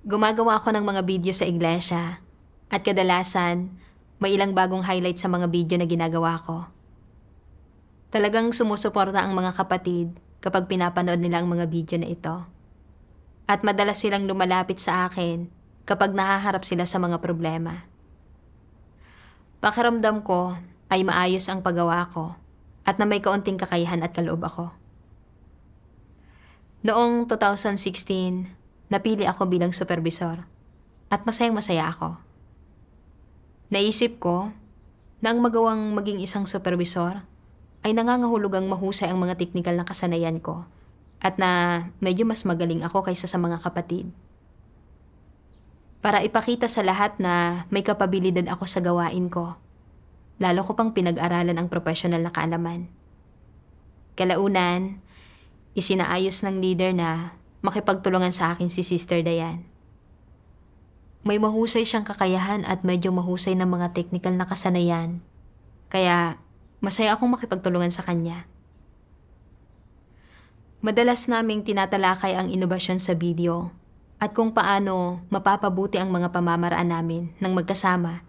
Gumagawa ako ng mga video sa iglesia at kadalasan may ilang bagong highlight sa mga video na ginagawa ko. Talagang sumusuporta ang mga kapatid kapag pinapanood nila ang mga video na ito. At madalas silang lumalapit sa akin kapag nahaharap sila sa mga problema. Pakiramdam ko ay maayos ang paggawa ko at na may kaunting kakayahan at kaloob ako. Noong 2016, napili ako bilang supervisor at masayang-masaya ako. Naisip ko na ang magawang maging isang supervisor ay nangangahulugang mahusay ang mga teknikal na kasanayan ko at na medyo mas magaling ako kaysa sa mga kapatid. Para ipakita sa lahat na may kapabilidad ako sa gawain ko, lalo ko pang pinag-aralan ang professional na kaalaman. Kalaunan, isinaayos ng leader na makipagtulungan sa akin si Sister Dayan. May mahusay siyang kakayahan at medyo mahusay ng mga technical na kasanayan, kaya masaya akong makipagtulungan sa kanya. Madalas naming tinatalakay ang inobasyon sa video at kung paano mapapabuti ang mga pamamaraan namin ng magkasama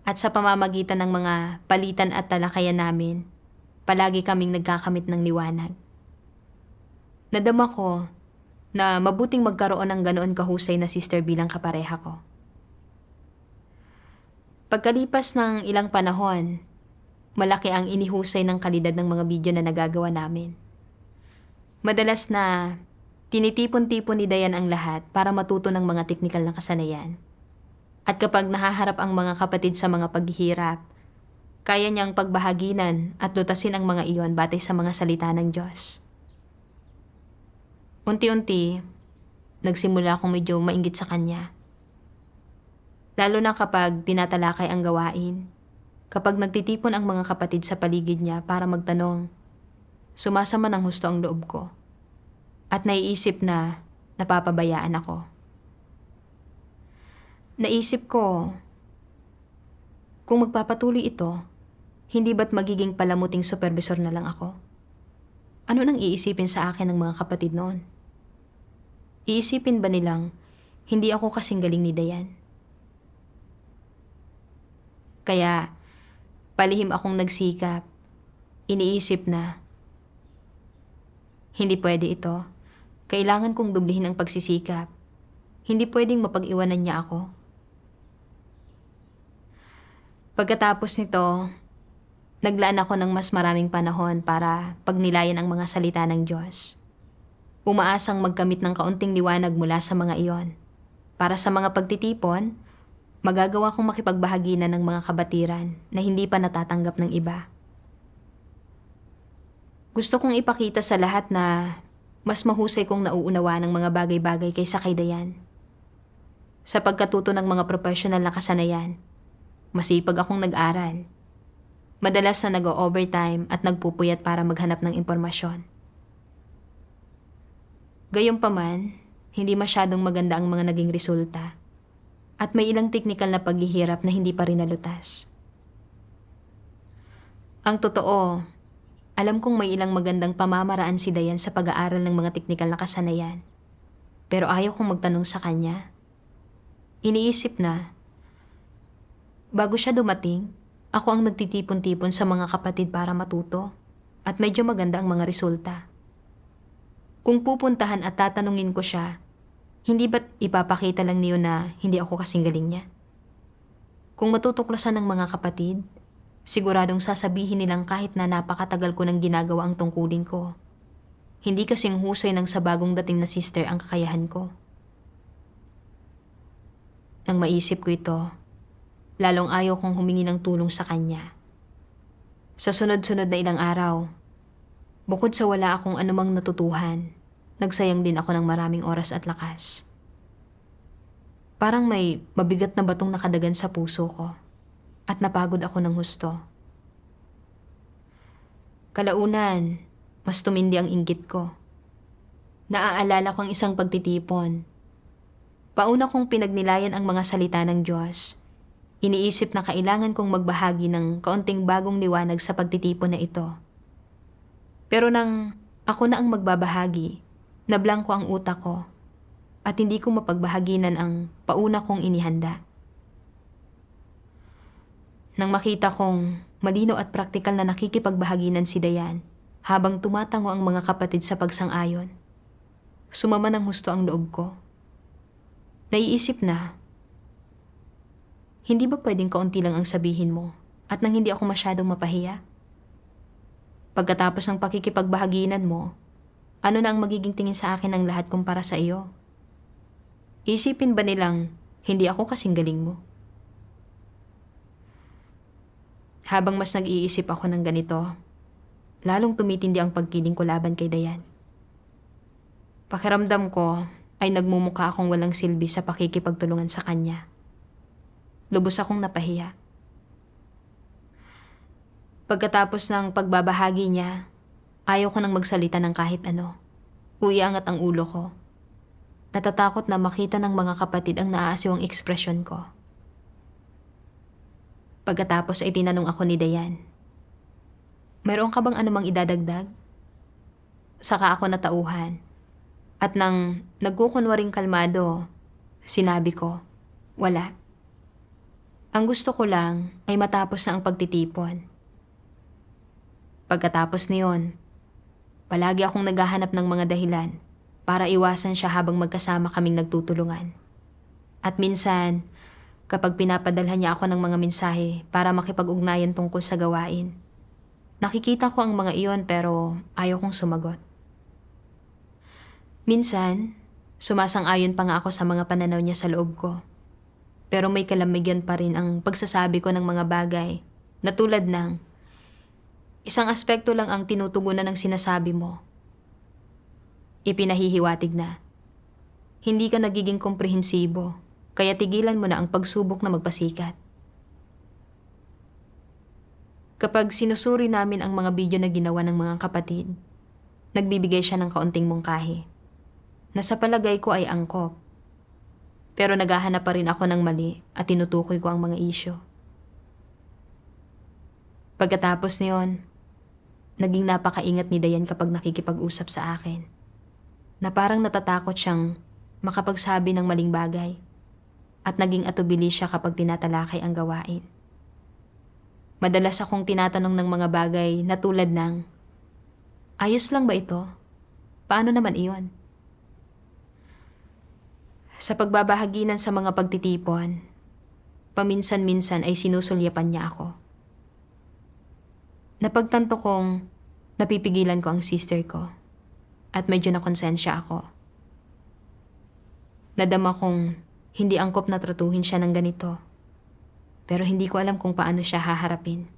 at sa pamamagitan ng mga palitan at talakayan namin, palagi kaming nagkakamit ng liwanag. Nadama ko na mabuting magkaroon ng ganoon kahusay na sister bilang kapareha ko. Pagkalipas ng ilang panahon, malaki ang inihusay ng kalidad ng mga video na nagagawa namin. Madalas na tinitipon-tipon ni Dayan ang lahat para matuto ng mga teknikal na kasanayan. At kapag nahaharap ang mga kapatid sa mga paghihirap, kaya niyang pagbahaginan at lutasin ang mga iyon batay sa mga salita ng Diyos. Unti-unti, nagsimula akong medyo mainggit sa kanya. Lalo na kapag tinatalakay ang gawain, kapag nagtitipon ang mga kapatid sa paligid niya para magtanong, sumasama ng husto ang loob ko at naiisip na napapabayaan ako. Naisip ko, kung magpapatuloy ito, hindi ba't magiging palamuting supervisor na lang ako? Ano nang iisipin sa akin ng mga kapatid noon? Iisipin ba nilang hindi ako kasing galing ni Dayan? Kaya palihim akong nagsikap, iniisip na hindi pwede ito. Kailangan kong dublihin ang pagsisikap. Hindi pwedeng mapag-iwanan niya ako. Pagkatapos nito, naglaan ako ng mas maraming panahon para pagnilayan ang mga salita ng Diyos. Umaasang magkamit ng kaunting liwanag mula sa mga iyon. Para sa mga pagtitipon, magagawa kong makipagbahaginan ng mga kabatiran na hindi pa natatanggap ng iba. Gusto kong ipakita sa lahat na mas mahusay kong nauunawa ng mga bagay-bagay kaysa kay Dayan. Sa pagkatuto ng mga professional na kasanayan, masipag akong nag-aral. Madalas na nag-o-overtime at nagpupuyat para maghanap ng impormasyon. Gayunpaman, hindi masyadong maganda ang mga naging resulta at may ilang teknikal na paghihirap na hindi pa rin nalutas. Ang totoo, alam kong may ilang magandang pamamaraan si Dayan sa pag-aaral ng mga teknikal na kasanayan. Pero ayaw kong magtanong sa kanya. Iniisip na, bago siya dumating, ako ang nagtitipon-tipon sa mga kapatid para matuto at medyo maganda ang mga resulta. Kung pupuntahan at tatanungin ko siya, hindi ba't ipapakita lang niyo na hindi ako kasing galing niya? Kung matutuklasan ng mga kapatid, siguradong sasabihin nilang kahit na napakatagal ko nang ginagawa ang tungkulin ko. Hindi kasing husay ng sa bagong dating na sister ang kakayahan ko. Nang maisip ko ito, lalong ayaw kong humingi ng tulong sa kanya. Sa sunod-sunod na ilang araw, bukod sa wala akong anumang natutuhan, nagsayang din ako ng maraming oras at lakas. Parang may mabigat na batong nakadagan sa puso ko. At napagod ako ng husto. Kalaunan, mas tumindi ang inggit ko. Naaalala ko ang isang pagtitipon. Pauna kong pinagnilayan ang mga salita ng Diyos. Iniisip na kailangan kong magbahagi ng kaunting bagong liwanag sa pagtitipon na ito. Pero nang ako na ang magbabahagi, nablangko ang utak ko. at hindi ko mapagbahaginan ang pauna kong inihanda. Nang makita kong malinaw at praktikal na nakikipagbahaginan si Dayan habang tumatango ang mga kapatid sa pagsang-ayon, sumama ng husto ang loob ko. Naiisip na, hindi ba pwedeng kaunti lang ang sabihin mo at nang hindi ako masyadong mapahiya? Pagkatapos ng pakikipagbahaginan mo, ano na ang magiging tingin sa akin ng lahat kumpara sa iyo? Isipin ba nilang hindi ako kasing galing mo? Habang mas nag-iisip ako ng ganito, lalong tumitindi ang pagkiling ko laban kay Dayan. Pakiramdam ko ay nagmumukha akong walang silbi sa pakikipagtulungan sa kanya. Lubos akong napahiya. Pagkatapos ng pagbabahagi niya, ayaw ko nang magsalita ng kahit ano. Uiangat ang ulo ko. Natatakot na makita ng mga kapatid ang naaasiwang ekspresyon ko. Pagkatapos ay tinanong ako ni Dayan, mayroon ka bang anumang idadagdag? Saka ako natauhan. At nang nagkukunwaring kalmado, sinabi ko, wala. Ang gusto ko lang ay matapos na ang pagtitipon. Pagkatapos niyon, palagi akong naghahanap ng mga dahilan para iwasan siya habang magkasama kaming nagtutulungan. At minsan, kapag pinapadalhan niya ako ng mga mensahe para makipag-ugnayan tungkol sa gawain, nakikita ko ang mga iyon pero ayaw kong sumagot. Minsan, sumasang-ayon pa nga ako sa mga pananaw niya sa loob ko. Pero may kalamigyan pa rin ang pagsasabi ko ng mga bagay na tulad ng, isang aspekto lang ang tinutugunan ng sinasabi mo. Ipinahihiwatig na. Hindi ka nagiging komprehensibo, kaya tigilan mo na ang pagsubok na magpasikat. Kapag sinusuri namin ang mga video na ginawa ng mga kapatid, nagbibigay siya ng kaunting mungkahi, na sa palagay ko ay angkop. Pero naghahanap pa rin ako ng mali at tinutukoy ko ang mga isyo. Pagkatapos niyon, naging napakaingat ni Dayan kapag nakikipag-usap sa akin, na parang natatakot siyang makapagsabi ng maling bagay at naging atubili siya kapag tinatalakay ang gawain. Madalas akong tinatanong ng mga bagay na tulad ng, ayos lang ba ito? Paano naman iyon? Sa pagbabahaginan sa mga pagtitipon, paminsan-minsan ay sinusulyapan niya ako. Napagtanto kong napipigilan ko ang sister ko at medyo nakonsensya ako. Nadama kong hindi angkop na tratuhin siya ng ganito, pero hindi ko alam kung paano siya haharapin.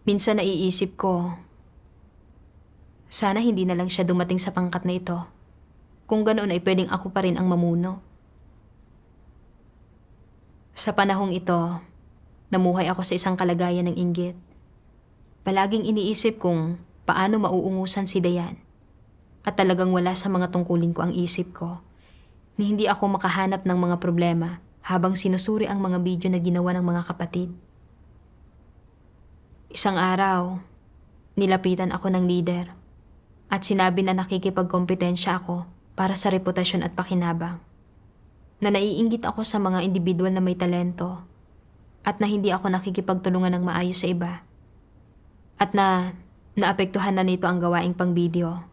Minsan naiisip ko, sana hindi na lang siya dumating sa pangkat na ito. Kung ganoon ay pwedeng ako pa rin ang mamuno. Sa panahong ito, namuhay ako sa isang kalagayan ng inggit. Palaging iniisip kung paano mauungusan si Dayan. At talagang wala sa mga tungkulin ko ang isip ko, ni hindi ako makahanap ng mga problema habang sinusuri ang mga video na ginawa ng mga kapatid. Isang araw, nilapitan ako ng leader at sinabi na nakikipagkompetensya ako para sa reputasyon at pakinabang, na naiinggit ako sa mga individual na may talento at na hindi ako nakikipagtulungan ng maayos sa iba at na naapektuhan na nito ang gawaing pang-video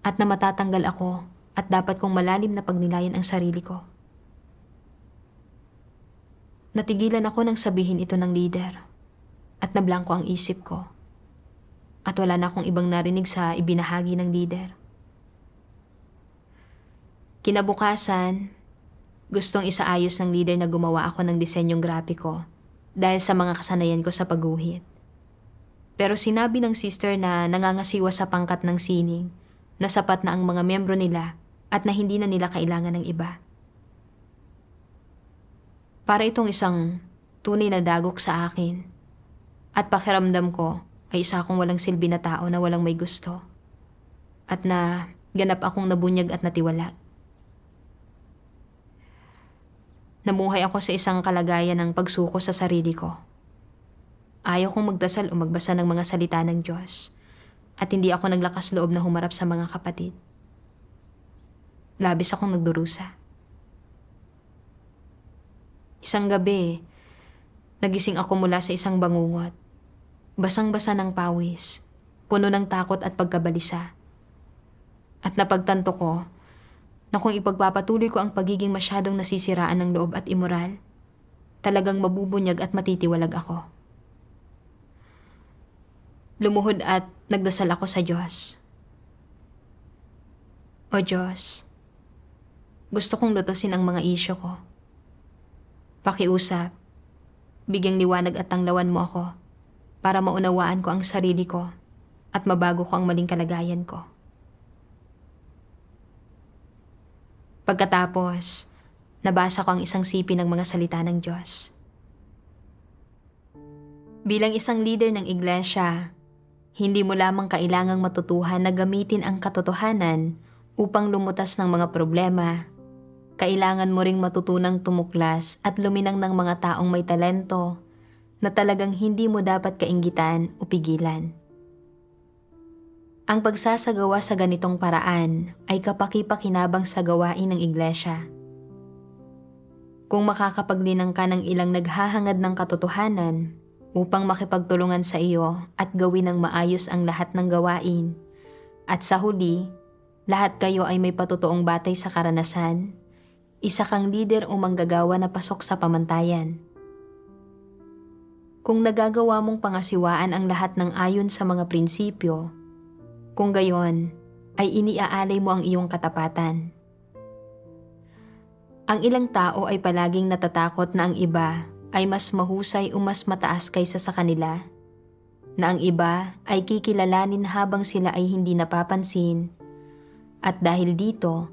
at na matatanggal ako at dapat kong malalim na pagnilayan ang sarili ko. Natigilan ako nang sabihin ito ng leader at nablangko ang isip ko at wala na akong ibang narinig sa ibinahagi ng leader. Kinabukasan, gustong isaayos ng leader na gumawa ako ng disenyong grapiko dahil sa mga kasanayan ko sa pagguhit. Pero sinabi ng sister na nangangasiwa sa pangkat ng sining na sapat na ang mga miyembro nila at na hindi na nila kailangan ng iba. Para itong isang tunay na dagok sa akin at pakiramdam ko ay isa akong walang silbi na tao na walang may gusto at na ganap akong nabunyag at natiwalag. Namuhay ako sa isang kalagayan ng pagsuko sa sarili ko. Ayaw kong magdasal o magbasa ng mga salita ng Diyos at hindi ako naglakas loob na humarap sa mga kapatid. labis akong nagdurusa. Isang gabi, nagising ako mula sa isang bangungot. Basang-basa ng pawis, puno ng takot at pagkabalisa. At napagtanto ko na kung ipagpapatuloy ko ang pagiging masyadong nasisiraan ng loob at imoral, talagang mabubunyag at matitiwalag ako. Lumuhod at nagdasal ako sa Diyos. O Diyos, gusto kong lutasin ang mga isyo ko. Pakiusap, bigyang liwanag at tanglawan mo ako para maunawaan ko ang sarili ko at mabago ko ang maling kalagayan ko. Pagkatapos, nabasa ko ang isang sipi ng mga salita ng Diyos. Bilang isang leader ng iglesia, hindi mo lamang kailangang matutuhan na gamitin ang katotohanan upang lumutas ng mga problema. Kailangan mo ring matutunang tumuklas at luminang ng mga taong may talento na talagang hindi mo dapat kainggitan o pigilan. Ang pagsasagawa sa ganitong paraan ay kapaki-pakinabang sa gawain ng iglesia. Kung makakapaglinang ka ng ilang naghahangad ng katotohanan upang makipagtulungan sa iyo at gawin ng maayos ang lahat ng gawain, at sa huli, lahat kayo ay may patotoong batay sa karanasan, isa kang lider o manggagawa na pasok sa pamantayan. Kung nagagawa mong pangasiwaan ang lahat ng ayon sa mga prinsipyo, kung gayon ay iniaalay mo ang iyong katapatan. Ang ilang tao ay palaging natatakot na ang iba ay mas mahusay o mas mataas kaysa sa kanila, na ang iba ay kikilalanin habang sila ay hindi napapansin, at dahil dito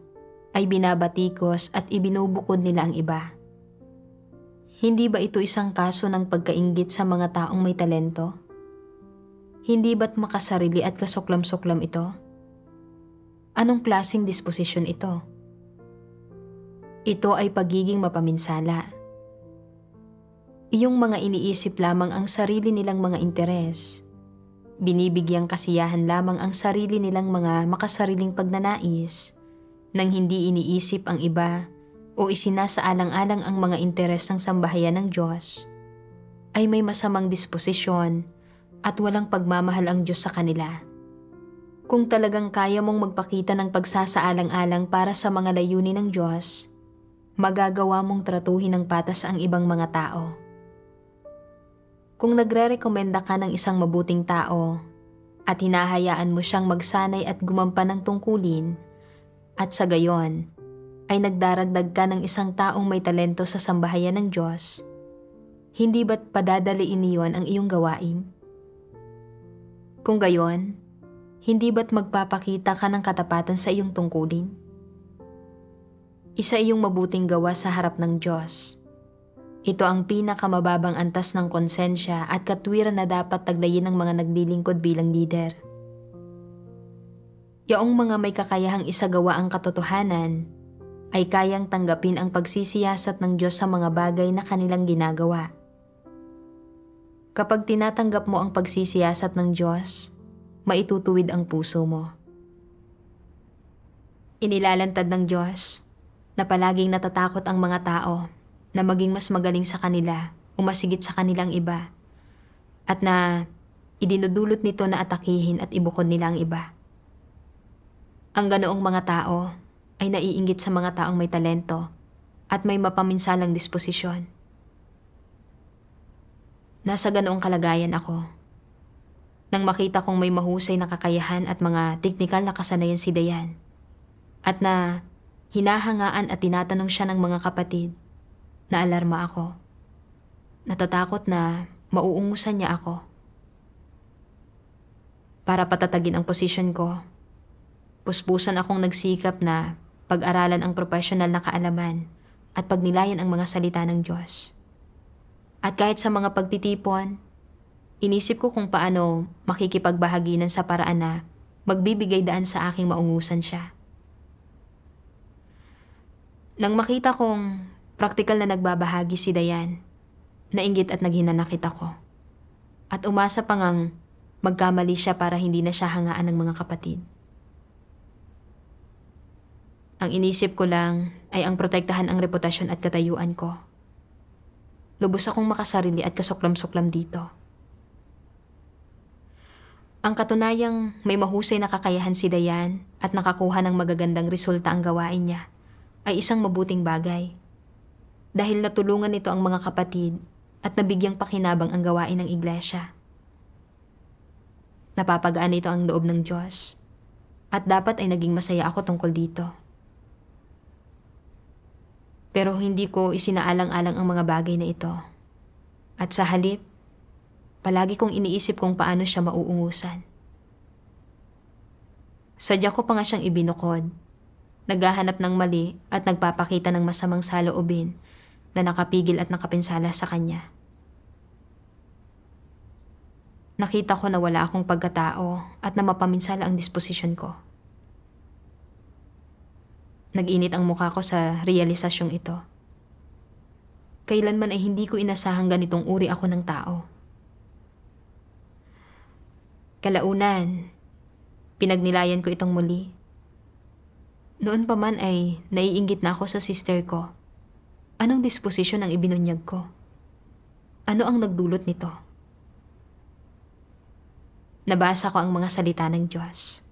ay binabatikos at ibinubukod nila ang iba. Hindi ba ito isang kaso ng pagkainggit sa mga taong may talento? Hindi ba't makasarili at kasuklam-suklam ito? Anong klaseng disposisyon ito? Ito ay pagiging mapaminsala. Iyong mga iniisip lamang ang sarili nilang mga interes. Binibigyang kasiyahan lamang ang sarili nilang mga makasariling pagnanais, nang hindi iniisip ang iba o isinasaalang-alang ang mga interes ng sambahayan ng Diyos, ay may masamang disposisyon at walang pagmamahal ang Diyos sa kanila. Kung talagang kaya mong magpakita ng pagsasaalang-alang para sa mga layunin ng Diyos, magagawa mong tratuhin ng patas ang ibang mga tao. Kung nagre-rekomenda ka ng isang mabuting tao at hinahayaan mo siyang magsanay at gumampan ng tungkulin, at sa gayon ay nagdaragdag ka ng isang taong may talento sa sambahayan ng Diyos, hindi ba't padadaliin niyon ang iyong gawain? Kung gayon, hindi ba't magpapakita ka ng katapatan sa iyong tungkulin? Isa iyong mabuting gawa sa harap ng Diyos. Ito ang pinakamababang antas ng konsensya at katwiran na dapat taglayin ng mga naglilingkod bilang lider. Yaong mga may kakayahang isagawa ang katotohanan ay kayang tanggapin ang pagsisiyasat ng Diyos sa mga bagay na kanilang ginagawa. Kapag tinatanggap mo ang pagsisiyasat ng Diyos, maitutuwid ang puso mo. Inilalantad ng Diyos na palaging natatakot ang mga tao na maging mas magaling sa kanila o masigit sa kanilang iba, at na idinudulot nito na atakihin at ibukod nila ang iba. Ang ganoong mga tao ay naiinggit sa mga taong may talento at may mapaminsalang disposisyon. Nasa ganoong kalagayan ako nang makita kong may mahusay na kakayahan at mga teknikal na kasanayan si Dayan, at na hinahangaan at tinatanong siya ng mga kapatid. Naalarma ako. Natatakot na mauungusan niya ako. Para patatagin ang posisyon ko, puspusan akong nagsikap na pag-aralan ang profesional na kaalaman at pagnilayan ang mga salita ng Diyos. At kahit sa mga pagtitipon, inisip ko kung paano makikipagbahaginan sa paraan na magbibigay daan sa aking maungusan siya. Nang makita kong praktikal na nagbabahagi si Dayan, nainggit at naghinanakit ako. At umasa pa ngang magkamali siya para hindi na siya hangaan ng mga kapatid. Ang inisip ko lang ay ang protektahan ang reputasyon at katayuan ko. Lubos akong makasarili at kasuklam-suklam dito. Ang katunayang may mahusay na kakayahan si Dayan at nakakuha ng magagandang resulta ang gawain niya ay isang mabuting bagay. Dahil natulungan nito ang mga kapatid at nabigyang pakinabang ang gawain ng iglesia. Napapagaan nito ang loob ng Diyos at dapat ay naging masaya ako tungkol dito. Pero hindi ko isinaalang-alang ang mga bagay na ito. At sa halip, palagi kong iniisip kung paano siya mauungusan. Sadya ko pa nga siyang ibinukod, naghahanap ng mali at nagpapakita ng masamang saloobin na nakapigil at nakapinsala sa kanya. Nakita ko na wala akong pagkatao at na mapaminsala ang disposisyon ko. Nag-init ang mukha ko sa realisasyong ito. Kailanman ay hindi ko inasahang ganitong uri ako ng tao. Kalaunan, pinagnilayan ko itong muli. Noon pa man ay naiinggit na ako sa sister ko. Anong disposisyon ang ibinunyag ko? Ano ang nagdulot nito? Nabasa ko ang mga salita ng Diyos.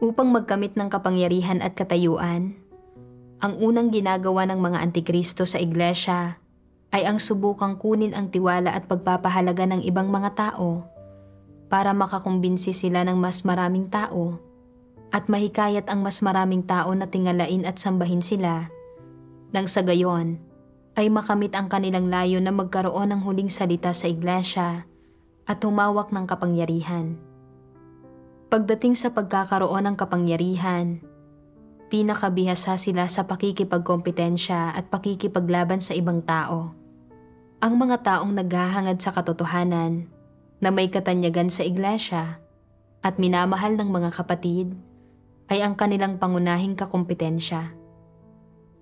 Upang magkamit ng kapangyarihan at katayuan, ang unang ginagawa ng mga antikristo sa iglesia ay ang subukang kunin ang tiwala at pagpapahalaga ng ibang mga tao para makakumbinsi sila ng mas maraming tao at mahikayat ang mas maraming tao na tingalain at sambahin sila nang sa gayon ay makamit ang kanilang layo na magkaroon ng huling salita sa iglesia at humawak ng kapangyarihan. Pagdating sa pagkakaroon ng kapangyarihan, pinakabihasa sila sa pakikipagkompetensya at pakikipaglaban sa ibang tao. Ang mga taong naghahangad sa katotohanan na may katanyagan sa iglesia at minamahal ng mga kapatid ay ang kanilang pangunahing kakompetensya.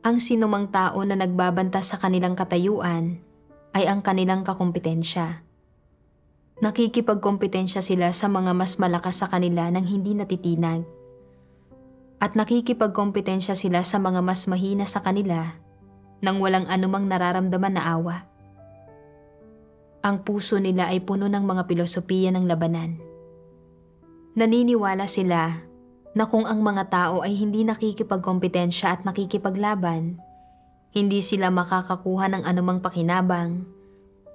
Ang sinumang tao na nagbabanta sa kanilang katayuan ay ang kanilang kakompetensya. Nakikipagkompetensya sila sa mga mas malakas sa kanila nang hindi natitinag. At nakikipagkompetensya sila sa mga mas mahina sa kanila nang walang anumang nararamdaman na awa. Ang puso nila ay puno ng mga pilosopiya ng labanan. Naniniwala sila na kung ang mga tao ay hindi nakikipagkompetensya at nakikipaglaban, hindi sila makakakuha ng anumang pakinabang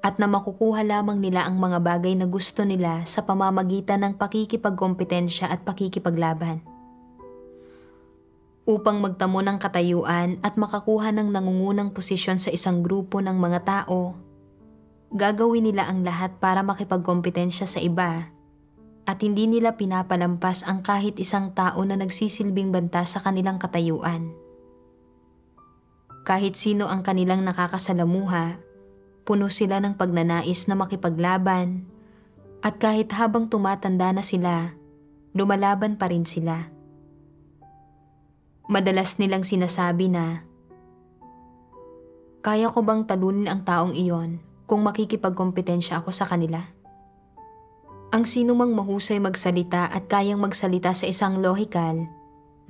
at na makukuha lamang nila ang mga bagay na gusto nila sa pamamagitan ng pakikipagkompetensya at pakikipaglaban. Upang magtamo ng katayuan at makakuha ng nangungunang posisyon sa isang grupo ng mga tao, gagawin nila ang lahat para makipagkompetensya sa iba at hindi nila pinapalampas ang kahit isang tao na nagsisilbing banta sa kanilang katayuan. Kahit sino ang kanilang nakakasalamuha, puno sila ng pagnanais na makipaglaban at kahit habang tumatanda na sila, lumalaban pa rin sila. Madalas nilang sinasabi na, "Kaya ko bang talunin ang taong iyon kung makikipagkompetensya ako sa kanila?" Ang sinumang mahusay magsalita at kayang magsalita sa isang lohikal,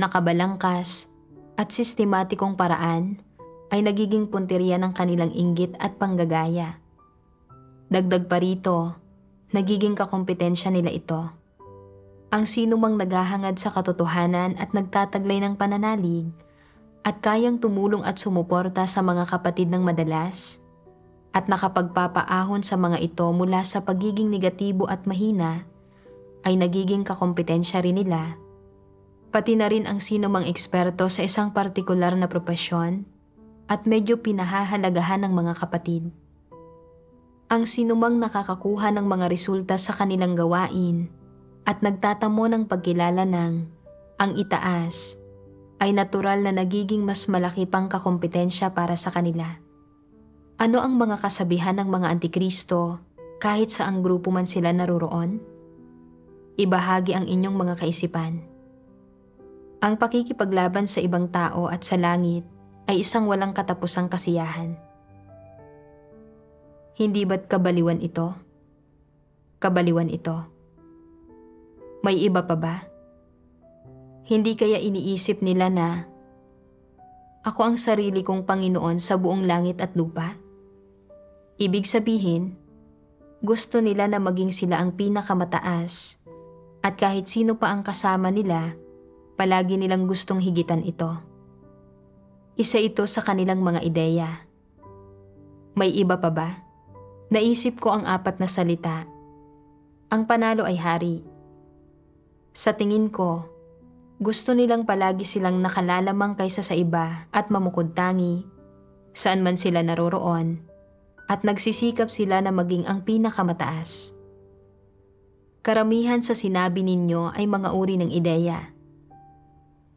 nakabalangkas at sistematikong paraan ay nagiging punteriya ng kanilang inggit at panggagaya. Dagdag pa rito, nagiging kakompetensya nila ito. Ang sinumang naghahangad sa katotohanan at nagtataglay ng pananalig at kayang tumulong at sumuporta sa mga kapatid ng madalas at nakapagpapaahon sa mga ito mula sa pagiging negatibo at mahina ay nagiging kakompetensya rin nila. Pati na rin ang sinumang eksperto sa isang partikular na propesyon at medyo pinahahalagahan ng mga kapatid. Ang sinumang nakakakuha ng mga resulta sa kanilang gawain at nagtatamo ng pagkilala ng ang itaas ay natural na nagiging mas malaki pang kakompetensya para sa kanila. Ano ang mga kasabihan ng mga antikristo kahit sa ang grupo man sila naroroon? Ibahagi ang inyong mga kaisipan. Ang pakikipaglaban sa ibang tao at sa langit ay isang walang katapusang kasiyahan. Hindi ba't kabaliwan ito? Kabaliwan ito. May iba pa ba? Hindi kaya iniisip nila na ako ang sarili kong Panginoon sa buong langit at lupa? Ibig sabihin, gusto nila na maging sila ang pinakamataas at kahit sino pa ang kasama nila, palagi nilang gustong higitan ito. Isa ito sa kanilang mga ideya. May iba pa ba? Naisip ko ang 4 na salita. Ang panalo ay hari. Sa tingin ko, gusto nilang palagi silang nakalalamang kaysa sa iba at mamukod-tangi, saan man sila naroroon, at nagsisikap sila na maging ang pinakamataas. Karamihan sa sinabi ninyo ay mga uri ng ideya.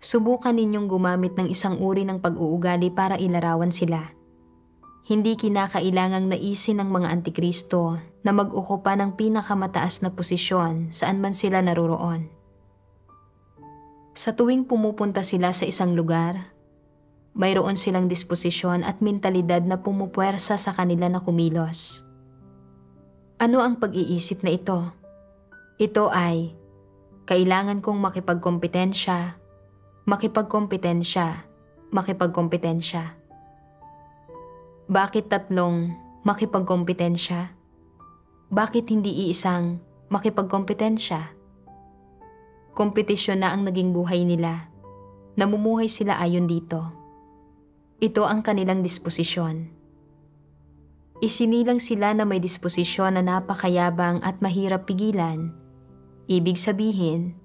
Subukan ninyong gumamit ng isang uri ng pag-uugali para ilarawan sila. Hindi kinakailangang naisin ng mga antikristo na mag-ukupa ng pinakamataas na posisyon saan man sila naroroon. Sa tuwing pumupunta sila sa isang lugar, mayroon silang disposisyon at mentalidad na pumupuwersa sa kanila na kumilos. Ano ang pag-iisip na ito? Ito ay, kailangan kong makipagkompetensya, makipagkompetensya, makipagkompetensya. Bakit 3 makipagkompetensya? Bakit hindi iisang makipagkompetensya? Kompetisyon na ang naging buhay nila. Namumuhay sila ayon dito. Ito ang kanilang disposisyon. Isinilang sila na may disposisyon na napakayabang at mahirap pigilan. Ibig sabihin,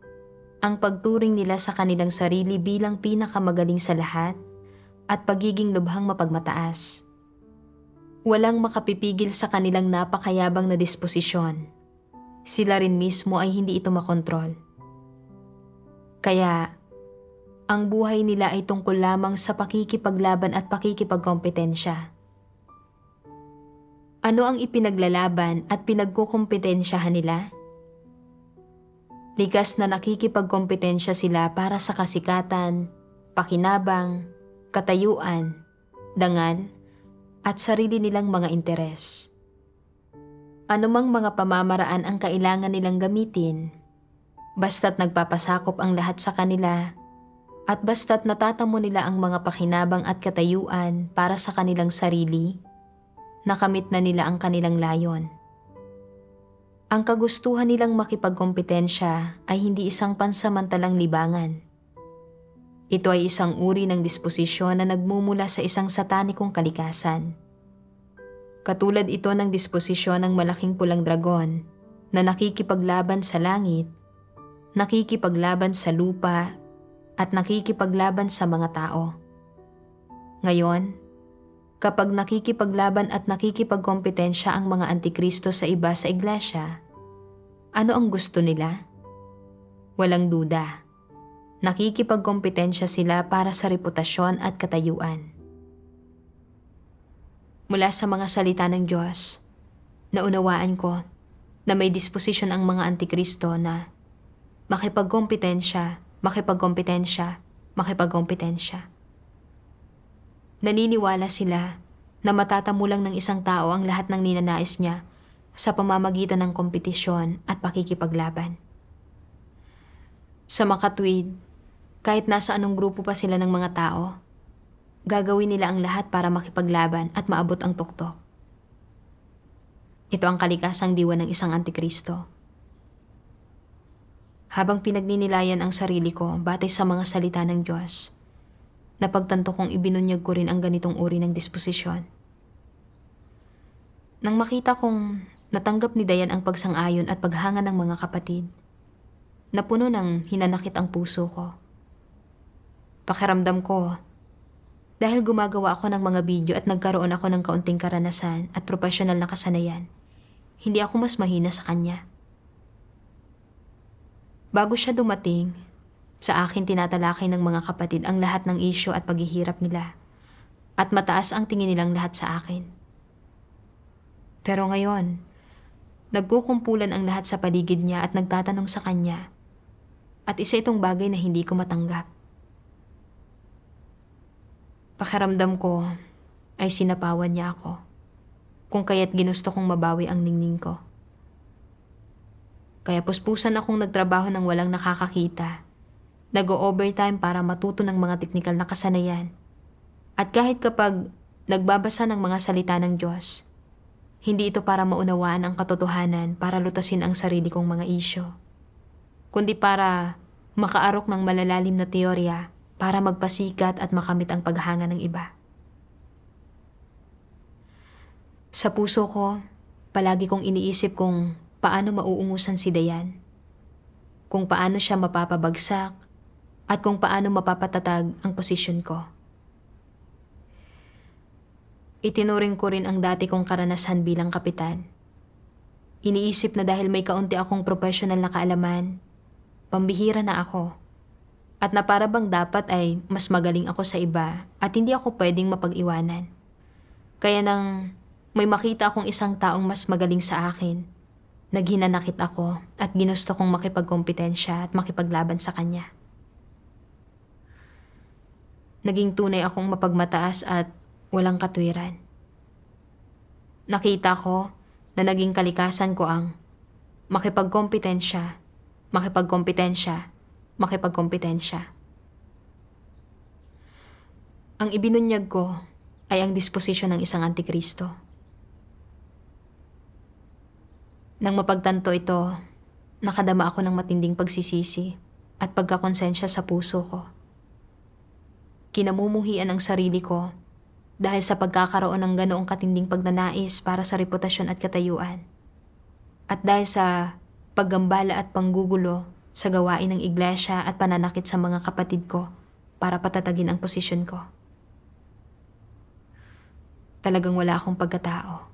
ang pagturing nila sa kanilang sarili bilang pinakamagaling sa lahat at pagiging lubhang mapagmataas. Walang makapipigil sa kanilang napakayabang na disposisyon. Sila rin mismo ay hindi ito makontrol. Kaya, ang buhay nila ay tungkol lamang sa pakikipaglaban at pakikipagkompetensya. Ano ang ipinaglalaban at pinagkukompetensyahan nila? Likas na nakikipagkompetensya sila para sa kasikatan, pakinabang, katayuan, dangal, at sarili nilang mga interes. Anumang mga pamamaraan ang kailangan nilang gamitin, basta't nagpapasakop ang lahat sa kanila at basta't natatamo nila ang mga pakinabang at katayuan para sa kanilang sarili, nakamit na nila ang kanilang layon. Ang kagustuhan nilang makipagkompetensya ay hindi isang pansamantalang libangan. Ito ay isang uri ng disposisyon na nagmumula sa isang satanikong kalikasan. Katulad ito ng disposisyon ng malaking pulang dragon na nakikipaglaban sa langit, nakikipaglaban sa lupa, at nakikipaglaban sa mga tao. Ngayon, kapag nakikipaglaban at nakikipagkompetensya ang mga antikristo sa iba sa iglesia, ano ang gusto nila? Walang duda. Nakikipagkompetensya sila para sa reputasyon at katayuan. Mula sa mga salita ng Diyos, naunawaan ko na may disposisyon ang mga antikristo na makipagkompetensya, makipagkompetensya, makipagkompetensya. Naniniwala sila na matatamo lang ng isang tao ang lahat ng ninanais niya sa pamamagitan ng kompetisyon at pakikipaglaban. Sa makatwid, kahit nasa anong grupo pa sila ng mga tao, gagawin nila ang lahat para makipaglaban at maabot ang tuktok. Ito ang kalikasang diwa ng isang antikristo. Habang pinagninilayan ang sarili ko batay sa mga salita ng Diyos, napagtanto kong ibinunyag ko rin ang ganitong uri ng disposisyon. Nang makita kong natanggap ni Dayan ang pagsang-ayon at paghanga ng mga kapatid, napuno ng hinanakit ang puso ko. Pakiramdam ko, dahil gumagawa ako ng mga video at nagkaroon ako ng kaunting karanasan at profesional na kasanayan, hindi ako mas mahina sa kanya. Bago siya dumating, sa akin tinatalakay ng mga kapatid ang lahat ng isyu at paghihirap nila, at mataas ang tingin nilang lahat sa akin. Pero ngayon, nagkukumpulan ang lahat sa paligid niya at nagtatanong sa kanya, at isa itong bagay na hindi ko matanggap. Pakiramdam ko ay sinapawan niya ako, kung kaya't ginusto kong mabawi ang ningning ko. Kaya puspusan akong nagtrabaho ng walang nakakakita Nag-o-overtime para matuto ng mga teknikal na kasanayan. At kahit kapag nagbabasa ng mga salita ng Diyos, hindi ito para maunawaan ang katotohanan para lutasin ang sarili kong mga isyo, kundi para makaarok ng malalalim na teorya para magpasikat at makamit ang paghanga ng iba. Sa puso ko, palagi kong iniisip kung paano mauungusan si Dayan, kung paano siya mapapabagsak, at kung paano mapapatatag ang posisyon ko. Itinuring ko rin ang dati kong karanasan bilang kapitan. Iniisip na dahil may kaunti akong professional na kaalaman, pambihira na ako, at na para bang dapat ay mas magaling ako sa iba at hindi ako pwedeng mapag-iwanan. Kaya nang may makita akong isang taong mas magaling sa akin, naghinanakit ako at ginusto kong makipagkompetensya at makipaglaban sa kanya. Naging tunay akong mapagmataas at walang katwiran. Nakita ko na naging kalikasan ko ang makipagkompetensya, makipagkompetensya, makipagkompetensya. Ang ibinunyag ko ay ang disposisyon ng isang antikristo. Nang mapagtanto ito, nakadama ako ng matinding pagsisisi at pagkakonsensya sa puso ko. Kinamumuhian ang sarili ko dahil sa pagkakaroon ng ganoong katinding pagnanais para sa reputasyon at katayuan. At dahil sa paggambala at panggugulo sa gawain ng iglesia at pananakit sa mga kapatid ko para patatagin ang posisyon ko. Talagang wala akong pagkatao.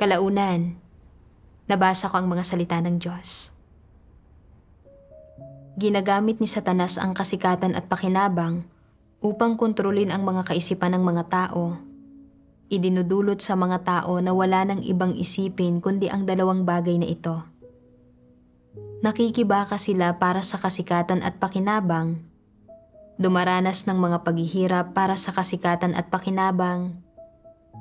Kalaunan, nabasa ko ang mga salita ng Diyos. Ginagamit ni Satanas ang kasikatan at pakinabang upang kontrolin ang mga kaisipan ng mga tao. Idinudulot sa mga tao na wala nang ibang isipin kundi ang dalawang bagay na ito. Nakikibaka sila para sa kasikatan at pakinabang, dumaranas ng mga paghihirap para sa kasikatan at pakinabang,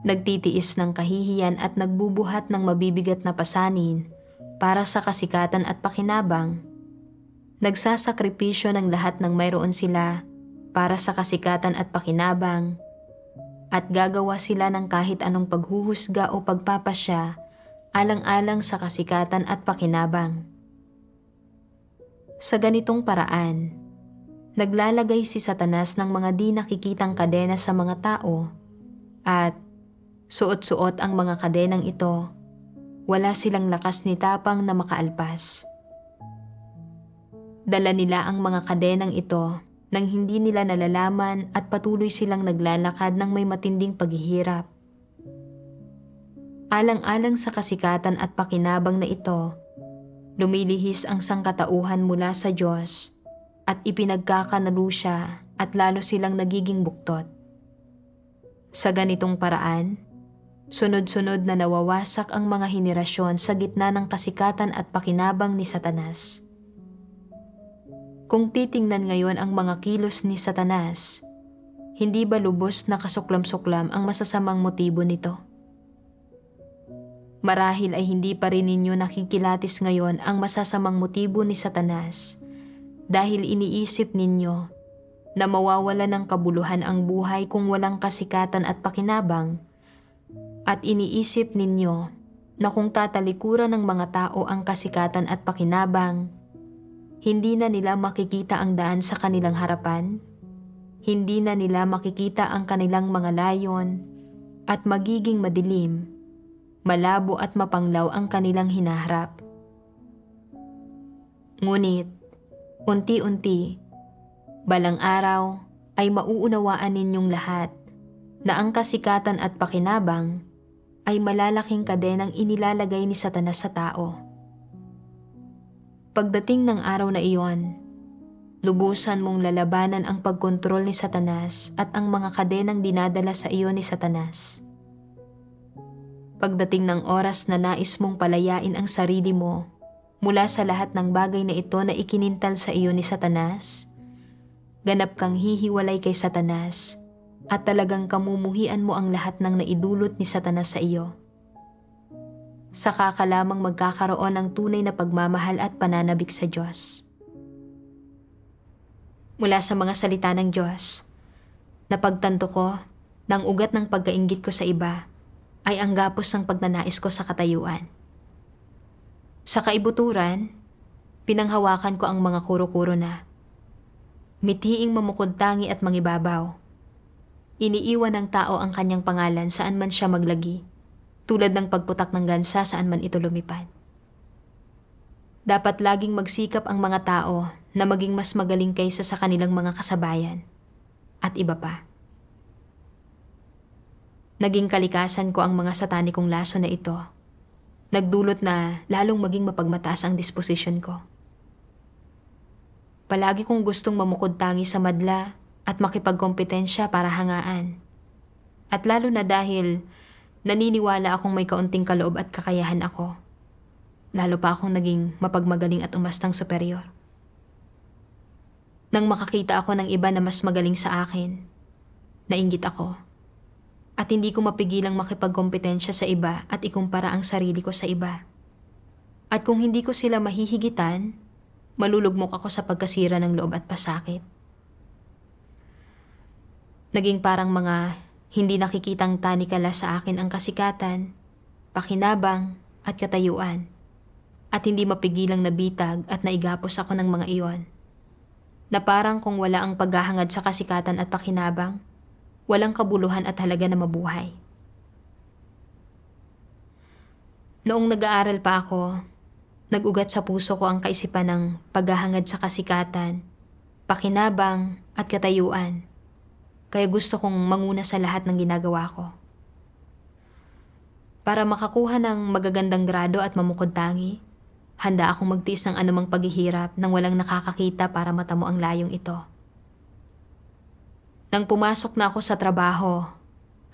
nagtitiis ng kahihiyan at nagbubuhat ng mabibigat na pasanin para sa kasikatan at pakinabang, nagsasakripisyo ng lahat ng mayroon sila para sa kasikatan at pakinabang, at gagawa sila ng kahit anong paghuhusga o pagpapasya alang-alang sa kasikatan at pakinabang. Sa ganitong paraan, naglalagay si Satanas ng mga di nakikitang kadena sa mga tao at suot-suot ang mga kadenang ito, wala silang lakas ni tapang na makaalpas. Dala nila ang mga kadenang ito nang hindi nila nalalaman at patuloy silang naglalakad ng may matinding paghihirap. Alang-alang sa kasikatan at pakinabang na ito, lumilihis ang sangkatauhan mula sa Diyos at ipinagkakanalo siya at lalo silang nagiging buktot. Sa ganitong paraan, sunod-sunod na nawawasak ang mga henerasyon sa gitna ng kasikatan at pakinabang ni Satanas. Kung titingnan ngayon ang mga kilos ni Satanas, hindi ba lubos na kasuklam-suklam ang masasamang motibo nito? Marahil ay hindi pa rin ninyo nakikilatis ngayon ang masasamang motibo ni Satanas dahil iniisip ninyo na mawawala ng kabuluhan ang buhay kung walang kasikatan at pakinabang, at iniisip ninyo na kung tatalikuran ng mga tao ang kasikatan at pakinabang, hindi na nila makikita ang daan sa kanilang harapan, hindi na nila makikita ang kanilang mga layon, at magiging madilim, malabo at mapanglaw ang kanilang hinaharap. Ngunit, unti-unti, balang araw ay mauunawaan ninyong lahat na ang kasikatan at pakinabang ay malalaking kadenang inilalagay ni Satanas sa tao. Pagdating ng araw na iyon, lubusan mong lalabanan ang pagkontrol ni Satanas at ang mga kadenang dinadala sa iyo ni Satanas. Pagdating ng oras na nais mong palayain ang sarili mo mula sa lahat ng bagay na ito na ikinintal sa iyo ni Satanas, ganap kang hihiwalay kay Satanas at talagang kamumuhian mo ang lahat ng naidulot ni Satanas sa iyo. saka ka lamang magkakaroon ng tunay na pagmamahal at pananabik sa Diyos. Mula sa mga salita ng Diyos, napagtanto ko na ang ugat ng pagkainggit ko sa iba ay ang gapos ng pagnanais ko sa katayuan. Sa kaibuturan, pinanghawakan ko ang mga kuro-kuro na mithiing mamukod-tangi at mangibabaw. Iniiwan ng tao ang kanyang pangalan saan man siya maglagi, tulad ng pagputak ng gansa saan man ito lumipad. Dapat laging magsikap ang mga tao na maging mas magaling kaysa sa kanilang mga kasabayan at iba pa. Naging kalikasan ko ang mga satanikong laso na ito. Nagdulot na lalong maging mapagmataas ang disposisyon ko. Palagi kong gustong mamukod-tangi sa madla at makipagkompetensya para hangaan. At lalo na dahil naniniwala akong may kaunting kaloob at kakayahan ako. Lalo pa akong naging mapagmagaling at umastang superior. Nang makakita ako ng iba na mas magaling sa akin, nainggit ako. At hindi ko mapigilang makipagkompetensya sa iba at ikumpara ang sarili ko sa iba. At kung hindi ko sila mahihigitan, malulugmok ako sa pagkasira ng loob at pasakit. Naging parang mga hindi nakikitang tanikala sa akin ang kasikatan, pakinabang at katayuan. At hindi mapigilang nabitag at naigapos ako ng mga iyon. Na parang kung wala ang paghahangad sa kasikatan at pakinabang, walang kabuluhan at halaga na mabuhay. Noong nag-aaral pa ako, nag-ugat sa puso ko ang kaisipan ng paghahangad sa kasikatan, pakinabang at katayuan. Kaya gusto kong manguna sa lahat ng ginagawa ko. Para makakuha ng magagandang grado at mamukod-tangi, handa akong magtiis ng anumang paghihirap nang walang nakakakita para matamo ang layong ito. Nang pumasok na ako sa trabaho,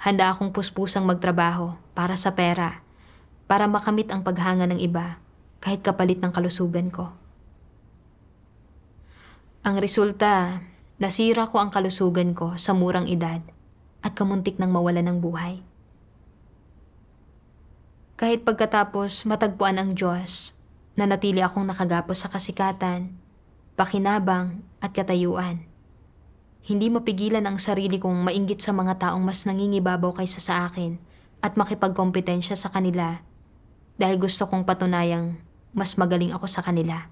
handa akong puspusang magtrabaho para sa pera, para makamit ang paghanga ng iba, kahit kapalit ng kalusugan ko. Ang resulta, nasira ko ang kalusugan ko sa murang edad at kamuntik ng mawala ng buhay. Kahit pagkatapos matagpuan ang Diyos, nanatili akong nakagapos sa kasikatan, pakinabang at katayuan. Hindi mapigilan ang sarili kong mainggit sa mga taong mas nangingibabaw kaysa sa akin at makipagkompetensya sa kanila dahil gusto kong patunayang mas magaling ako sa kanila.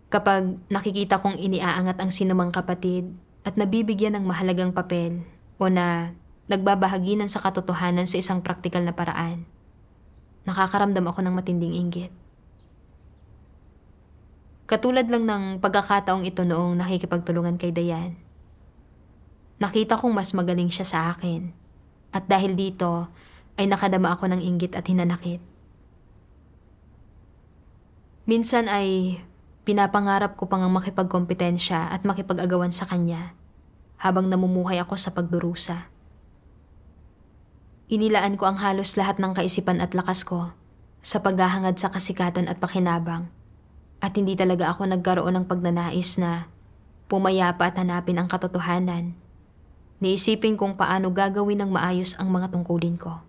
Kapag nakikita kong iniaangat ang sinumang kapatid at nabibigyan ng mahalagang papel o na nagbabahaginan sa katotohanan sa isang praktikal na paraan, nakakaramdam ako ng matinding inggit. Katulad lang ng pagkakataong ito noong nakikipagtulungan kay Dayan. Nakita kong mas magaling siya sa akin at dahil dito ay nakadama ako ng inggit at hinanakit. Minsan ay pinapangarap ko pang makipagkompetensya at makipag-agawan sa kanya habang namumuhay ako sa pagdurusa. Inilaan ko ang halos lahat ng kaisipan at lakas ko sa paghahangad sa kasikatan at pakinabang. At hindi talaga ako nagkaroon ng pagnanais na pumayapa at hanapin ang katotohanan. Niisipin kung paano gagawin ng maayos ang mga tungkulin ko.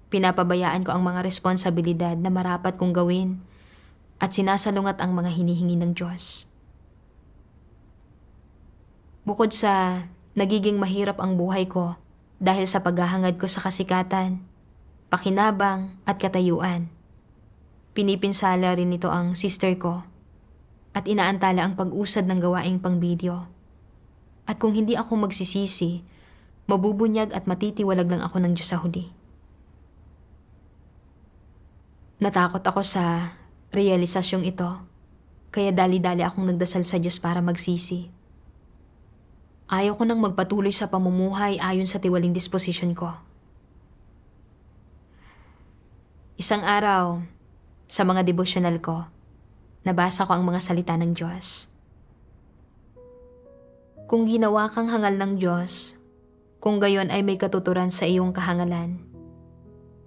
Pinapabayaan ko ang mga responsibilidad na marapat kong gawin at sinasalungat ang mga hinihingi ng Diyos. Bukod sa nagiging mahirap ang buhay ko dahil sa paghahangad ko sa kasikatan, pakinabang at katayuan, pinipinsala rin nito ang sister ko at inaantala ang pag-usad ng gawaing pang-video. At kung hindi ako magsisisi, mabubunyag at matitiwalag lang ako ng Diyos sa huli. Natakot ako sa realisasyong ito, kaya dali-dali akong nagdasal sa Diyos para magsisi. Ayaw ko nang magpatuloy sa pamumuhay ayon sa tiwaling disposisyon ko. Isang araw, sa mga devotional ko, nabasa ko ang mga salita ng Diyos. Kung ginawa kang hangal ng Diyos, kung gayon ay may katuturan sa iyong kahangalan.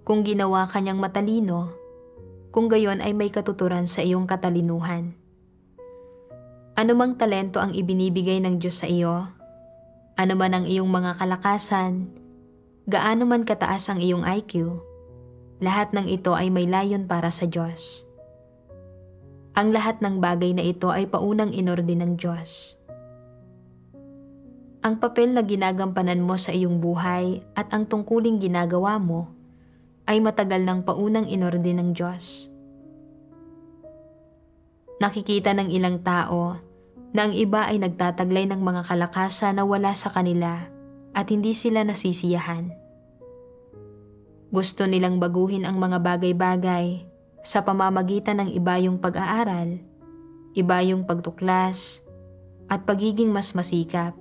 Kung ginawa ka niyang matalino, kung gayon ay may katuturan sa iyong katalinuhan. Anumang talento ang ibinibigay ng Diyos sa iyo, anuman ang iyong mga kalakasan, Gaano man kataas ang iyong IQ, lahat ng ito ay may layon para sa Diyos. Ang lahat ng bagay na ito ay paunang inordin ng Diyos. Ang papel na ginagampanan mo sa iyong buhay at ang tungkuling ginagawa mo ay matagal ng paunang inordin ng Diyos. Nakikita ng ilang tao na ang iba ay nagtataglay ng mga kalakasan na wala sa kanila at hindi sila nasisiyahan. Gusto nilang baguhin ang mga bagay-bagay sa pamamagitan ng iba yung pag-aaral, iba yung pagtuklas, at pagiging mas masikap.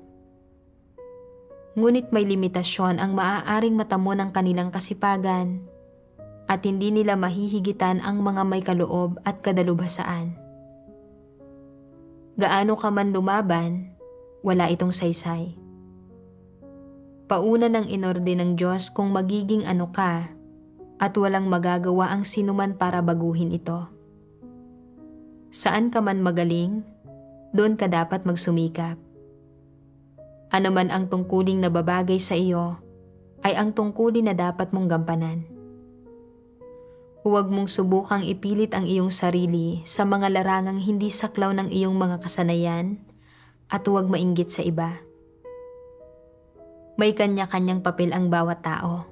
Ngunit may limitasyon ang maaaring matamo ng kanilang kasipagan at hindi nila mahihigitan ang mga may kaloob at kadalubhasaan. Gaano ka man lumaban, wala itong saysay. Pauna ng inorde ng Diyos kung magiging ano ka at walang magagawa ang sinuman para baguhin ito. Saan ka man magaling, doon ka dapat magsumikap. Ano man ang tungkuling na babagay sa iyo, ay ang tungkulin na dapat mong gampanan. Huwag mong subukang ipilit ang iyong sarili sa mga larangang hindi saklaw ng iyong mga kasanayan at huwag mainggit sa iba. May kanya-kanyang papel ang bawat tao.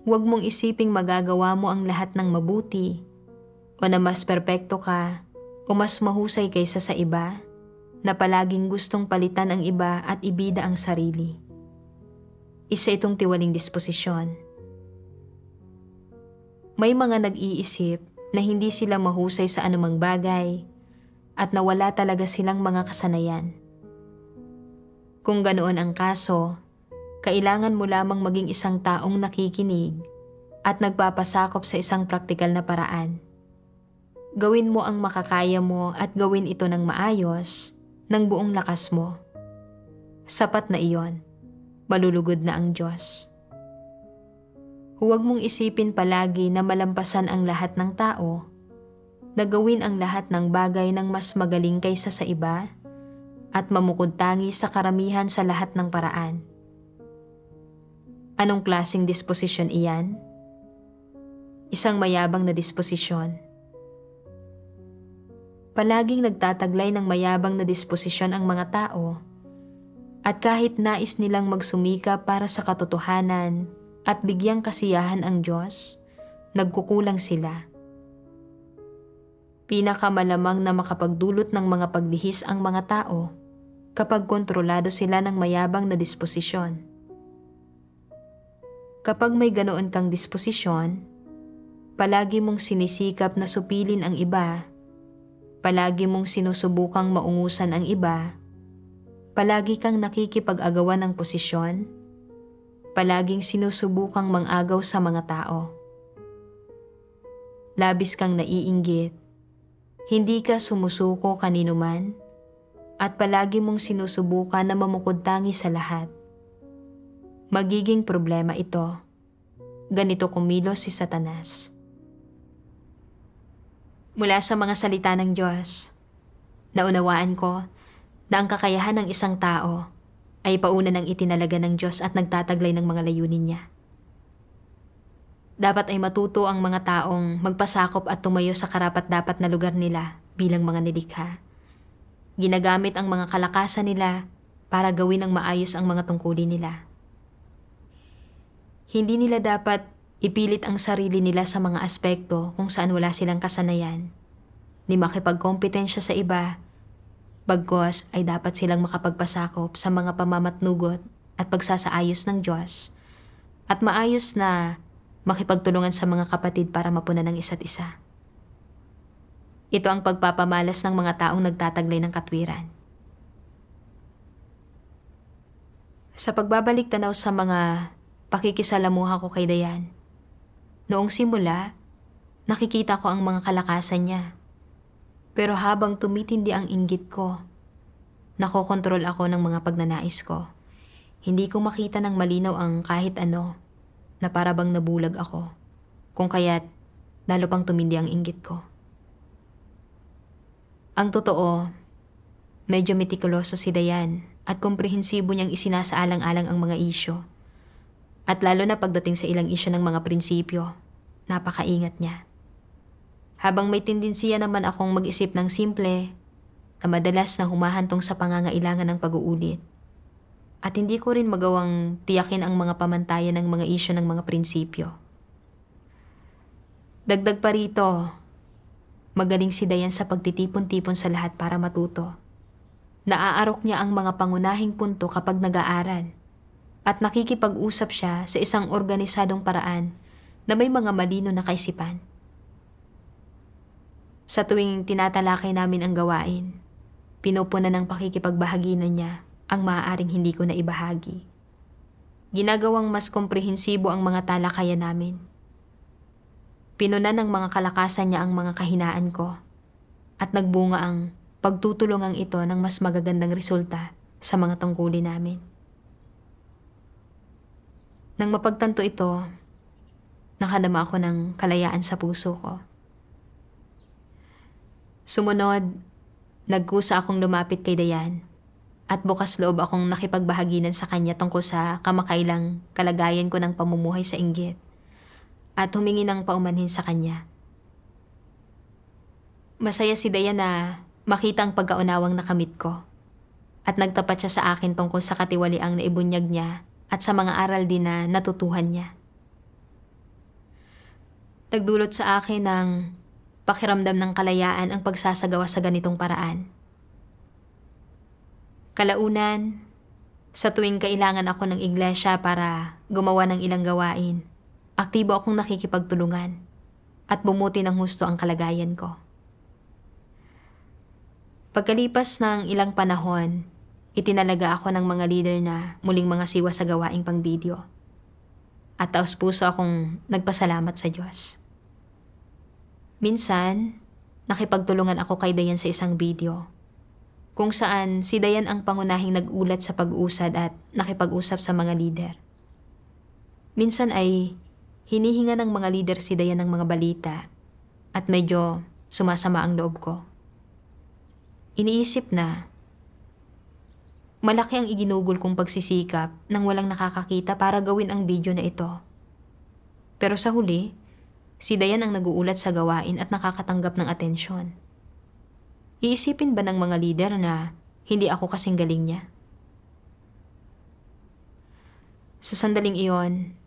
Huwag mong isiping magagawa mo ang lahat ng mabuti o na mas perpekto ka o mas mahusay kaysa sa iba na palaging gustong palitan ang iba at ibida ang sarili. Isa itong tiwaling disposisyon. May mga nag-iisip na hindi sila mahusay sa anumang bagay at na wala talaga silang mga kasanayan. Kung ganoon ang kaso, kailangan mo lamang maging isang taong nakikinig at nagpapasakop sa isang praktikal na paraan. Gawin mo ang makakaya mo at gawin ito ng maayos, ng buong lakas mo. Sapat na iyon, malulugod na ang Diyos. Huwag mong isipin palagi na malampasan ang lahat ng tao, na gawin ang lahat ng bagay ng mas magaling kaysa sa iba, at mamukod-tangi sa karamihan sa lahat ng paraan. Anong klaseng disposisyon iyan? Isang mayabang na disposisyon. Palaging nagtataglay ng mayabang na disposisyon ang mga tao, at kahit nais nilang magsumika para sa katotohanan at bigyang kasiyahan ang Diyos, nagkukulang sila. Pinakamalamang na makapagdulot ng mga paglihis ang mga tao kapag kontrolado sila ng mayabang na disposisyon. Kapag may ganoon kang disposisyon, palagi mong sinisikap na supilin ang iba, palagi mong sinusubukang maungusan ang iba, palagi kang nakikipag-agawan ng posisyon, palaging sinusubukang mang-agaw sa mga tao. Labis kang naiinggit, hindi ka sumusuko kanino man, at palagi mong sinusubukan na mamukod-tangi sa lahat. Magiging problema ito. Ganito kumilos si Satanas. Mula sa mga salita ng Diyos, naunawaan ko na ang kakayahan ng isang tao ay pauna ng itinalaga ng Diyos at nagtataglay ng mga layunin niya. Dapat ay matuto ang mga taong magpasakop at tumayo sa karapat-dapat na lugar nila bilang mga nilikha. Ginagamit ang mga kalakasan nila para gawin ng maayos ang mga tungkulin nila. Hindi nila dapat ipilit ang sarili nila sa mga aspekto kung saan wala silang kasanayan, ni makipagkompetensya sa iba, bagkos ay dapat silang makapagpasakop sa mga pamamatnugot at pagsasaayos ng Diyos, at maayos na makipagtulungan sa mga kapatid para mapunan ng isa't isa. Ito ang pagpapamalas ng mga taong nagtataglay ng katwiran. Sa pagbabalik tanaw sa mga pakikisalamuha ko kay Dayan, noong simula, nakikita ko ang mga kalakasan niya. Pero habang tumitindi ang inggit ko, nakokontrol ako ng mga pagnanais ko. Hindi ko makita ng malinaw ang kahit ano, na para bang nabulag ako, kung kaya't lalo pang tumindi ang inggit ko. Ang totoo, medyo metikuloso si Dayan at komprehensibo niyang isinasaalang-alang ang mga isyo At lalo na pagdating sa ilang isyu ng mga prinsipyo, napakaingat niya. Habang may tendensiya naman akong mag-isip ng simple, na madalas na humahantong sa pangangailangan ng pag-uulit. At hindi ko rin magawang tiyakin ang mga pamantayan ng mga isyu ng mga prinsipyo. Dagdag pa rito, magaling si Dayan sa pagtitipon-tipon sa lahat para matuto. Naaarok niya ang mga pangunahing punto kapag nag-aaral at nakikipag-usap siya sa isang organisadong paraan na may mga malino na kaisipan. Sa tuwing tinatalakay namin ang gawain, pinupunan ng pakikipagbahaginan niya ang maaaring hindi ko na ibahagi. Ginagawang mas komprehensibo ang mga talakayan namin. Pinunan ng mga kalakasan niya ang mga kahinaan ko at nagbunga ang pagtutulungang ito ng mas magagandang resulta sa mga tungkulin namin. Nang mapagtanto ito, nakadama ako ng kalayaan sa puso ko. Sumunod, nagkusa akong lumapit kay Dayan at bukas loob akong nakipagbahaginan sa kanya tungkol sa kamakailang kalagayan ko ng pamumuhay sa inggit at humingi ng paumanhin sa kanya. Masaya si Dayan na makita ang pagkaunawang nakamit ko at nagtapat siya sa akin tungkol sa katiwaliang naibunyag niya at sa mga aral din na natutuhan niya. Nagdulot sa akin ng pakiramdam ng kalayaan ang pagsasagawa sa ganitong paraan. Kalaunan, sa tuwing kailangan ako ng iglesia para gumawa ng ilang gawain, aktibo akong nakikipagtulungan at bumuti ng husto ang kalagayan ko. Pagkalipas ng ilang panahon, itinalaga ako ng mga leader na muling mga siwa sa gawaing pang-video. At taos puso akong nagpasalamat sa Diyos. Minsan, nakipagtulungan ako kay Dayan sa isang video, kung saan si Dayan ang pangunahing nag-ulat sa pag-usad at nakipag-usap sa mga leader. Minsan ay hinihinga ng mga leader si Dayan ng mga balita at medyo sumasama ang loob ko. Iniisip na malaki ang iginugol kong pagsisikap nang walang nakakakita para gawin ang video na ito. Pero sa huli, si Dayan ang nag-uulat sa gawain at nakakatanggap ng atensyon. Iisipin ba ng mga leader na hindi ako kasing galing niya? Sa sandaling iyon,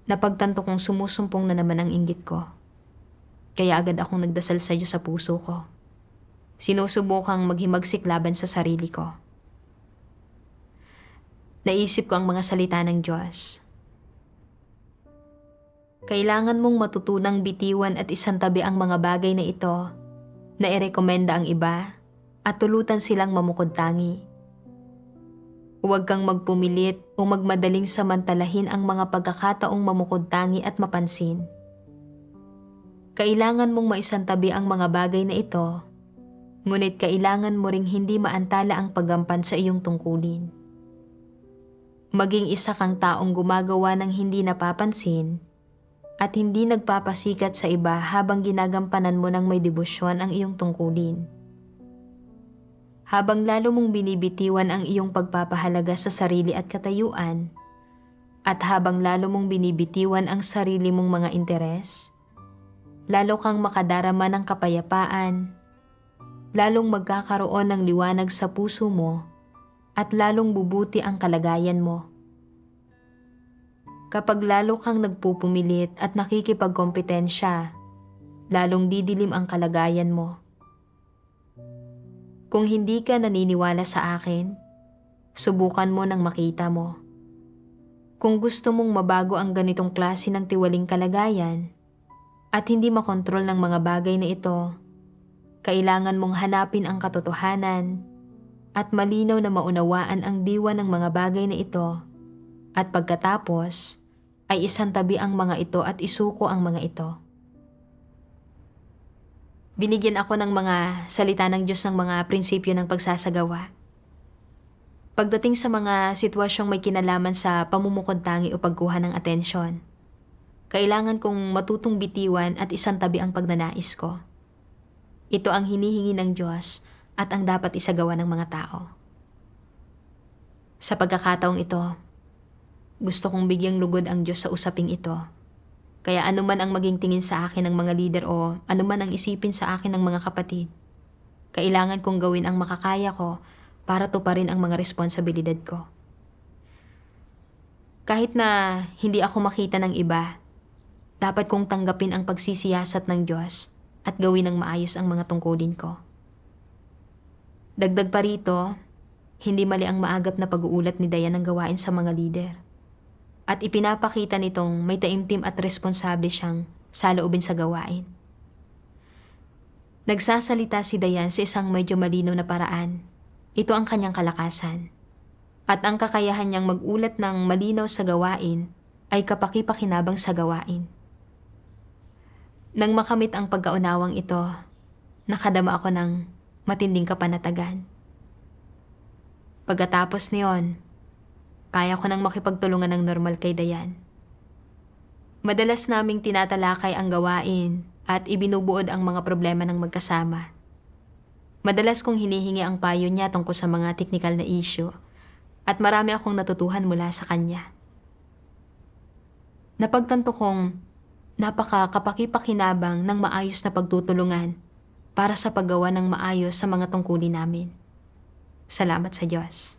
napagtanto kong sumusumpong na naman ang inggit ko. Kaya agad akong nagdasal sa Diyos sa puso ko. Sinusubukang maghimagsik laban sa sarili ko. Naisip ko ang mga salita ng Diyos. Kailangan mong matutunang bitiwan at isantabi ang mga bagay na ito na irekomenda ang iba at tulutan silang mamukod-tangi. Huwag kang magpumilit o magmadaling samantalahin ang mga pagkakataong mamukod-tangi at mapansin. Kailangan mong maisantabi ang mga bagay na ito, ngunit kailangan mo ring hindi maantala ang paggampan sa iyong tungkulin. Maging isa kang taong gumagawa ng hindi napapansin at hindi nagpapasikat sa iba habang ginagampanan mo ng may debosyon ang iyong tungkulin. Habang lalo mong binibitiwan ang iyong pagpapahalaga sa sarili at katayuan, at habang lalo mong binibitiwan ang sarili mong mga interes, lalo kang makadarama ng kapayapaan, lalong magkakaroon ng liwanag sa puso mo, at lalong bubuti ang kalagayan mo. Kapag lalo kang nagpupumilit at nakikipagkompetensya, lalong didilim ang kalagayan mo. Kung hindi ka naniniwala sa akin, subukan mo nang makita mo. Kung gusto mong mabago ang ganitong klase ng tiwaling kalagayan at hindi makontrol ng mga bagay na ito, kailangan mong hanapin ang katotohanan at malinaw na maunawaan ang diwa ng mga bagay na ito. At pagkatapos, ay isantabi ang mga ito at isuko ang mga ito. Binigyan ako ng mga salita ng Diyos ng mga prinsipyo ng pagsasagawa. Pagdating sa mga sitwasyong may kinalaman sa pamumukod-tangi o pagkuha ng atensyon, kailangan kong matutong bitiwan at isantabi ang pagnanais ko. Ito ang hinihingi ng Diyos at ang dapat isagawa ng mga tao. Sa pagkakataong ito, Gusto kong bigyang lugod ang Diyos sa usaping ito. Kaya anuman ang maging tingin sa akin ng mga leader o anuman ang isipin sa akin ng mga kapatid, kailangan kong gawin ang makakaya ko para tuparin ang mga responsibilidad ko. Kahit na hindi ako makita ng iba, dapat kong tanggapin ang pagsisiyasat ng Diyos at gawin ng maayos ang mga tungkulin ko. Dagdag pa rito, hindi mali ang maagap na pag-uulat ni Dayan ng gawain sa mga leader. At ipinapakita nitong may taimtim at responsable siyang saloobin sa gawain. Nagsasalita si Dayan sa isang medyo malinaw na paraan. Ito ang kanyang kalakasan. At ang kakayahan niyang mag-ulat ng malinaw sa gawain ay kapaki-pakinabang sa gawain. Nang makamit ang pagkaunawang ito, nakadama ako ng matinding kapanatagan. Pagkatapos niyon, kaya ko nang makipagtulungan ng normal kay Dayan. Madalas naming tinatalakay ang gawain at ibinubuod ang mga problema ng magkasama. Madalas kong hinihingi ang payo niya tungkol sa mga teknikal na issue at marami akong natutuhan mula sa kanya. Napagtanto kong napaka-kapaki-pakinabang ng maayos na pagtutulungan para sa paggawa ng maayos sa mga tungkulin namin. Salamat sa Diyos.